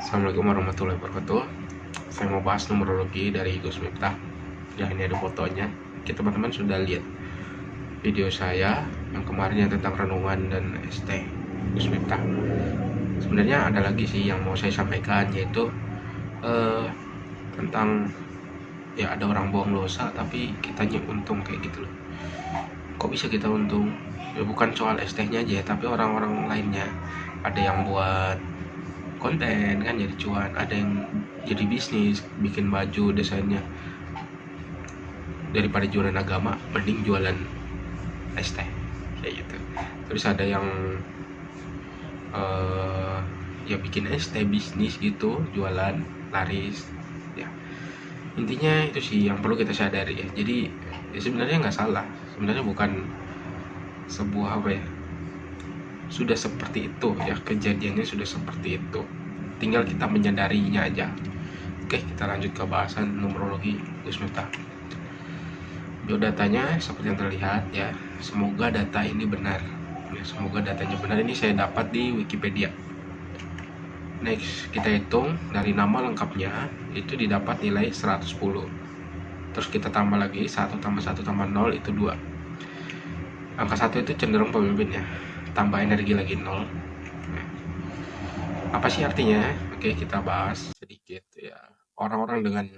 Assalamualaikum warahmatullahi wabarakatuh. Saya mau bahas numerologi dari Gus Miftah. Ya, ini ada fotonya. Kita teman-teman sudah lihat video saya yang kemarin yang tentang renungan dan ST Gus Miftah. Sebenarnya ada lagi sih yang mau saya sampaikan, yaitu eh, tentang ya ada orang bohong dosa tapi kitanya untung kayak gitu loh. Kok bisa kita untung? Ya bukan soal ST-nya aja, tapi orang-orang lainnya. Ada yang buat konten kan jadi cuan, ada yang jadi bisnis bikin baju desainnya. Daripada jualan agama mending jualan es teh kayak gitu. Terus ada yang eh, ya bikin es teh bisnis gitu, jualan laris ya. Intinya itu sih yang perlu kita sadari ya. Jadi ya sebenarnya nggak salah, sebenarnya bukan sebuah apa ya, sudah seperti itu ya, kejadiannya sudah seperti itu, tinggal kita menyadarinya aja. Oke, kita lanjut ke bahasan numerologi Gus Miftah. Biodatanya seperti yang terlihat ya. Semoga data ini benar. Ya, semoga datanya benar. Ini saya dapat di Wikipedia. Next, kita hitung dari nama lengkapnya itu didapat nilai 110. Terus kita tambah lagi 1 tambah 1 tambah 0 itu 2. Angka 1 itu cenderung pemimpin ya. Tambah energi lagi 0. Apa sih artinya? Oke, kita bahas sedikit ya. Orang-orang dengan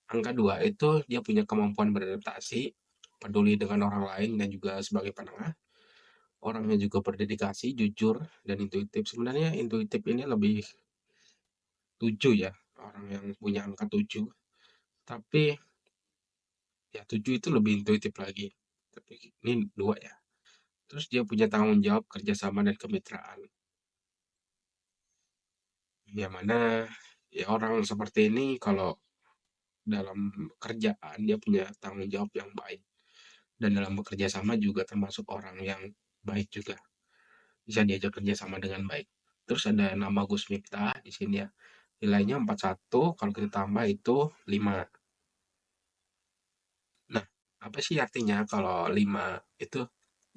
angka 2 itu dia punya kemampuan beradaptasi, peduli dengan orang lain dan juga sebagai penengah. Orangnya juga berdedikasi, jujur, dan intuitif. Sebenarnya intuitif ini lebih 7 ya, orang yang punya angka 7. Tapi ya 7 itu lebih intuitif lagi. Tapi ini 2 ya. Terus dia punya tanggung jawab, kerjasama, dan kemitraan. Yang mana ya orang seperti ini kalau dalam kerjaan dia punya tanggung jawab yang baik. Dan dalam bekerja sama juga termasuk orang yang baik juga. Bisa diajak kerja sama dengan baik. Terus ada nama Gus Miftah di sini ya. Nilainya 41, kalau kita tambah itu 5. Nah, apa sih artinya kalau 5 itu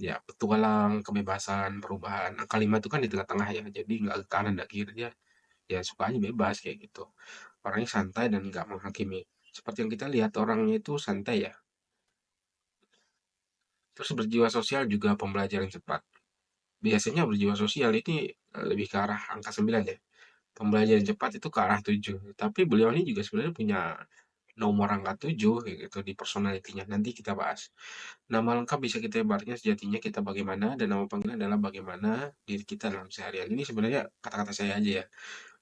ya petualang, kebebasan, perubahan. Angka 5 itu kan di tengah-tengah ya. Jadi nggak ke kanan, nggak kiri, dia ya suka aja bebas kayak gitu. Orangnya santai dan nggak menghakimi. Seperti yang kita lihat orangnya itu santai ya. Terus berjiwa sosial juga pembelajaran cepat. Biasanya berjiwa sosial ini lebih ke arah angka 9 ya. Pembelajaran cepat itu ke arah 7. Tapi beliau ini juga sebenarnya punya nomor angka 7 kayak gitu di personalitinya. Nanti kita bahas. Nama lengkap bisa kita ibaratnya sejatinya kita bagaimana, dan nama panggilan adalah bagaimana diri kita dalam seharian. Ini sebenarnya kata-kata saya aja ya.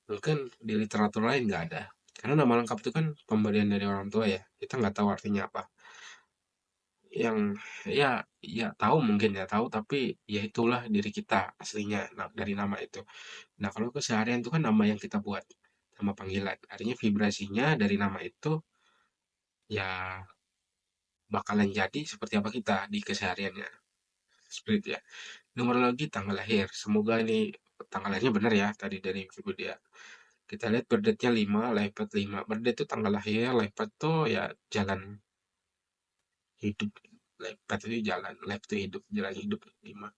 Mungkin di literatur lain nggak ada. Karena nama lengkap itu kan pemberian dari orang tua ya. Kita nggak tahu artinya apa. Yang ya ya tahu mungkin ya tahu, tapi ya itulah diri kita aslinya dari nama itu. Nah, kalau keseharian itu kan nama yang kita buat, nama panggilan. Artinya vibrasinya dari nama itu ya bakalan jadi seperti apa kita di kesehariannya. Seperti itu ya. Numerologi tanggal lahir. Semoga ini tanggal lahirnya benar ya tadi dari Wikipedia. Kita lihat birth date-nya 5, life path 5. Birth date itu tanggal lahir, life path itu ya jalan hidup. Life path itu jalan, life itu hidup, jalan hidup 5.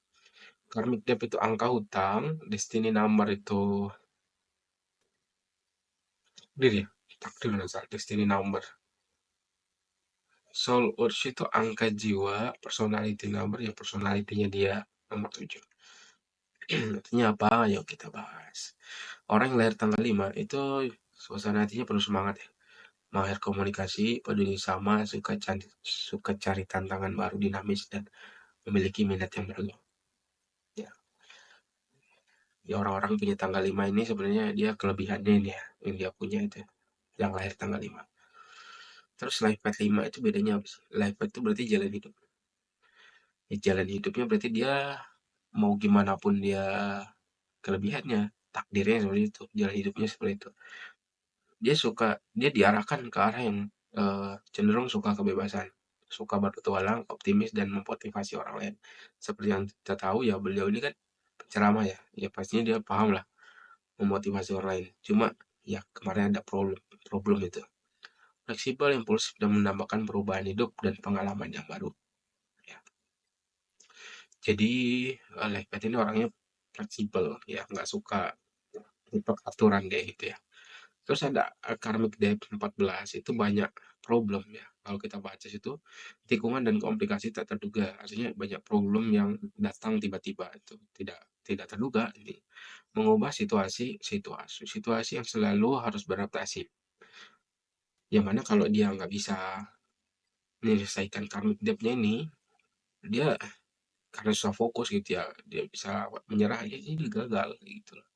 Karmic debt itu angka hutang, destiny number itu takdir ya. Takdir asal destiny number. Soul Urge itu angka jiwa, personality number ya personalitinya dia nomor 7. Artinya apa? Ayo kita bahas. Orang yang lahir tanggal 5 itu suasana hatinya penuh semangat ya. Mahir komunikasi, peduli sama, suka cari tantangan baru, dinamis, dan memiliki minat yang beragam. Ya, ya orang-orang punya tanggal 5 ini sebenarnya dia kelebihannya ini ya, yang dia punya itu yang lahir tanggal 5. Terus life path 5 itu bedanya apa sih? Life path itu berarti jalan hidup. Ya, jalan hidupnya berarti dia mau gimana pun dia kelebihannya, takdirnya seperti itu, jalan hidupnya seperti itu. Dia diarahkan ke arah yang cenderung suka kebebasan, suka berpetualang, optimis dan memotivasi orang lain. Seperti yang kita tahu ya beliau ini kan penceramah ya, ya pastinya dia paham lah memotivasi orang lain. Cuma ya kemarin ada problem itu. Fleksibel, impulsif dan menambahkan perubahan hidup dan pengalaman yang baru. Ya. Jadi Levit ini orangnya fleksibel ya, nggak suka untuk aturan kayak gitu ya. Terus ada karmic debt 14 itu banyak problem ya. Kalau kita baca situ tikungan dan komplikasi tak terduga. Artinya banyak problem yang datang tiba-tiba itu tidak tidak terduga ini mengubah situasi yang selalu harus beradaptasi. Yang mana kalau dia nggak bisa menyelesaikan karmic debt-nya ini, dia karena susah fokus gitu ya, dia bisa menyerah ya jadi gagal gitu loh.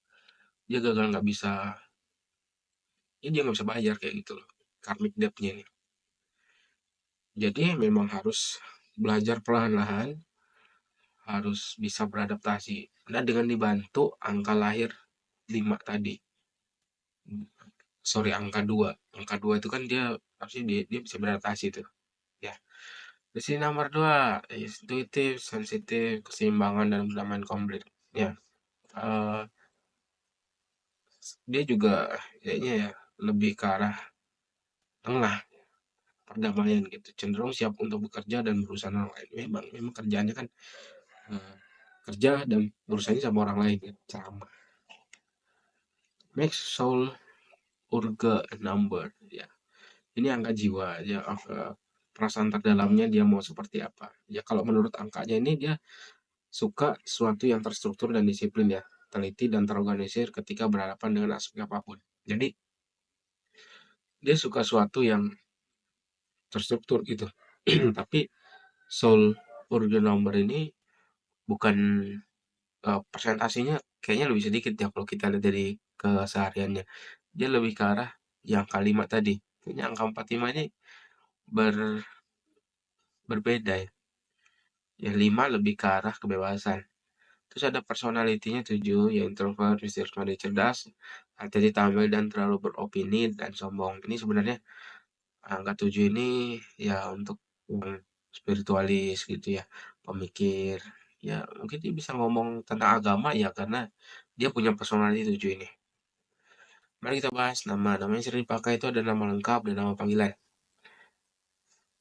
Dia gagal nggak bisa, ya dia nggak bisa bayar kayak gitu loh. Karmic debt-nya ini. Jadi memang harus belajar perlahan-lahan, harus bisa beradaptasi. Nah, dengan dibantu angka lahir 5 tadi. Sorry, angka 2. Angka 2 itu kan dia harusnya dia bisa beradaptasi tuh. Ya. Di sini nomor 2, intuitif, sensitif, keseimbangan dan kedamaian komplit. Ya. eh, dia juga kayaknya ya lebih ke arah tengah, perdamaian gitu. Cenderung siap untuk bekerja dan berusaha dengan orang lain. Memang kerjaannya kan eh, kerja dan urusannya sama orang lain kan, ceramah. Max soul urge number ya. Ini angka jiwa ya, angka perasaan terdalamnya dia mau seperti apa. Ya kalau menurut angkanya ini dia suka sesuatu yang terstruktur dan disiplin ya, teliti dan terorganisir ketika berhadapan dengan aspek apapun. Jadi dia suka sesuatu yang terstruktur gitu. Tapi soul urge number ini bukan persentasenya kayaknya lebih sedikit ya kalau kita lihat dari kesehariannya. Dia lebih ke arah yang kalimat tadi. Kayaknya angka 45 ini ber, berbeda ya. Yang 5 lebih ke arah kebebasan. Terus ada personalitinya 7, ya introvert, misterius, mandiri, cerdas, hati-hati tampil dan terlalu beropini dan sombong. Ini sebenarnya angka 7 ini ya untuk yang spiritualis gitu ya, pemikir. Ya mungkin dia bisa ngomong tentang agama ya karena dia punya personality 7 ini. Mari kita bahas nama. Nama yang sering dipakai itu ada nama lengkap dan nama panggilan.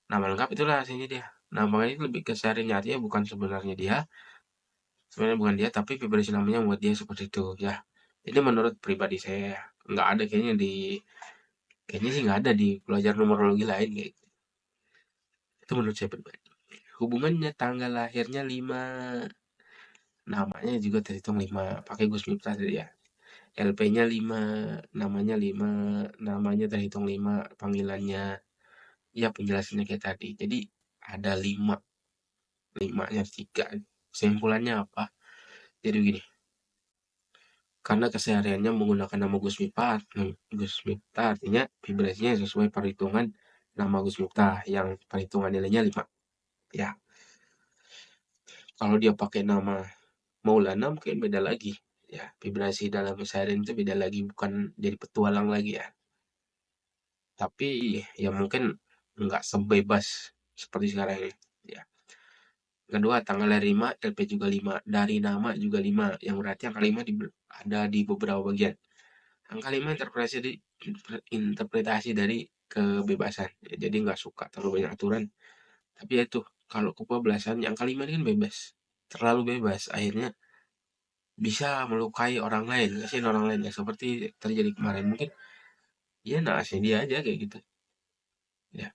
Nama lengkap itulah aslinya dia. Nama panggilan itu lebih ke sehari artinya bukan sebenarnya dia. Sebenarnya bukan dia, tapi vibrasi namanya membuat dia seperti itu ya. Ini menurut pribadi saya. Nggak ada kayaknya sih nggak ada di pelajaran numerologi lain kayak gitu. Itu menurut saya pribadi. Hubungannya tanggal lahirnya 5, namanya juga terhitung 5, pakai Gus Miftah tadi ya. LP-nya 5, namanya 5, namanya terhitung 5, panggilannya ya penjelasannya kayak tadi. Jadi ada 5, 5-nya 3. Kesimpulannya apa? Jadi begini, karena kesehariannya menggunakan nama Gus Miftah, Gus Miftah artinya vibrasinya sesuai perhitungan nama Gus Miftah yang perhitungan nilainya 5. Ya, kalau dia pakai nama Maulana mungkin beda lagi. Ya, vibrasi dalam keseharian itu beda lagi, bukan jadi petualang lagi ya. Tapi ya mungkin nggak sebebas seperti sekarang ini. Ya. Kedua, tanggal lahir 5, LP juga 5, dari nama juga 5, yang berarti angka 5 ada di beberapa bagian. Angka 5 interpretasi dari kebebasan. Ya, jadi nggak suka terlalu banyak aturan. Tapi ya itu, kalau kebablasan, yang angka 5 ini kan bebas. Terlalu bebas. Akhirnya bisa melukai orang lain. Kasihin orang lain ya. Seperti terjadi kemarin. Mungkin ya naasnya dia aja kayak gitu. Ya,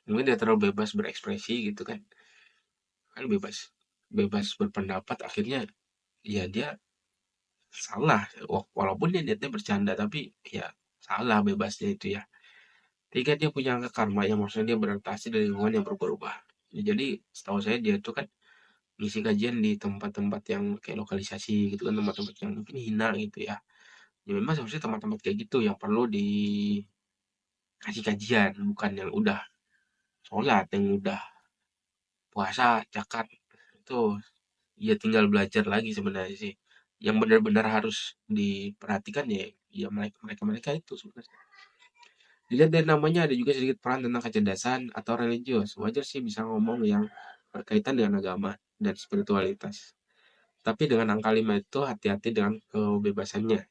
mungkin dia terlalu bebas berekspresi gitu kan. Kan bebas. Bebas berpendapat. Akhirnya ya dia salah. Walaupun dia niatnya bercanda. Tapi ya salah bebasnya itu ya. Tiga, dia punya angka karma yang maksudnya dia beradaptasi dari lingkungan yang berubah-ubah. Ya, jadi setahu saya dia itu kan ngisi kajian di tempat-tempat yang kayak lokalisasi gitu kan, tempat-tempat yang mungkin hina gitu ya. Ya memang seharusnya tempat-tempat kayak gitu yang perlu dikasih kajian, bukan yang udah sholat, yang udah puasa, zakat. Itu ya tinggal belajar lagi sebenarnya sih. Yang benar-benar harus diperhatikan ya, ya mereka itu sebenarnya. Dilihat dari namanya ada juga sedikit peran tentang kecerdasan atau religius. Wajar sih bisa ngomong yang berkaitan dengan agama dan spiritualitas. Tapi dengan angka 5 itu hati-hati dengan kebebasannya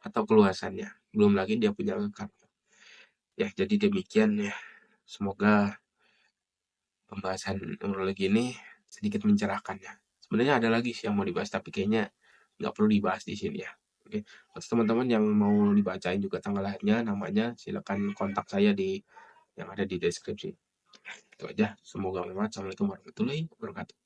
atau keluasannya. Belum lagi dia punya angka. Ya, jadi demikian ya. Semoga pembahasan numerologi ini sedikit mencerahkan ya. Sebenarnya ada lagi sih yang mau dibahas, tapi kayaknya nggak perlu dibahas di sini ya. Oke, buat teman-teman yang mau dibacain juga tanggal lahirnya, namanya, silakan kontak saya di yang ada di deskripsi. Itu aja, semoga bermanfaat. Assalamualaikum warahmatullahi wabarakatuh.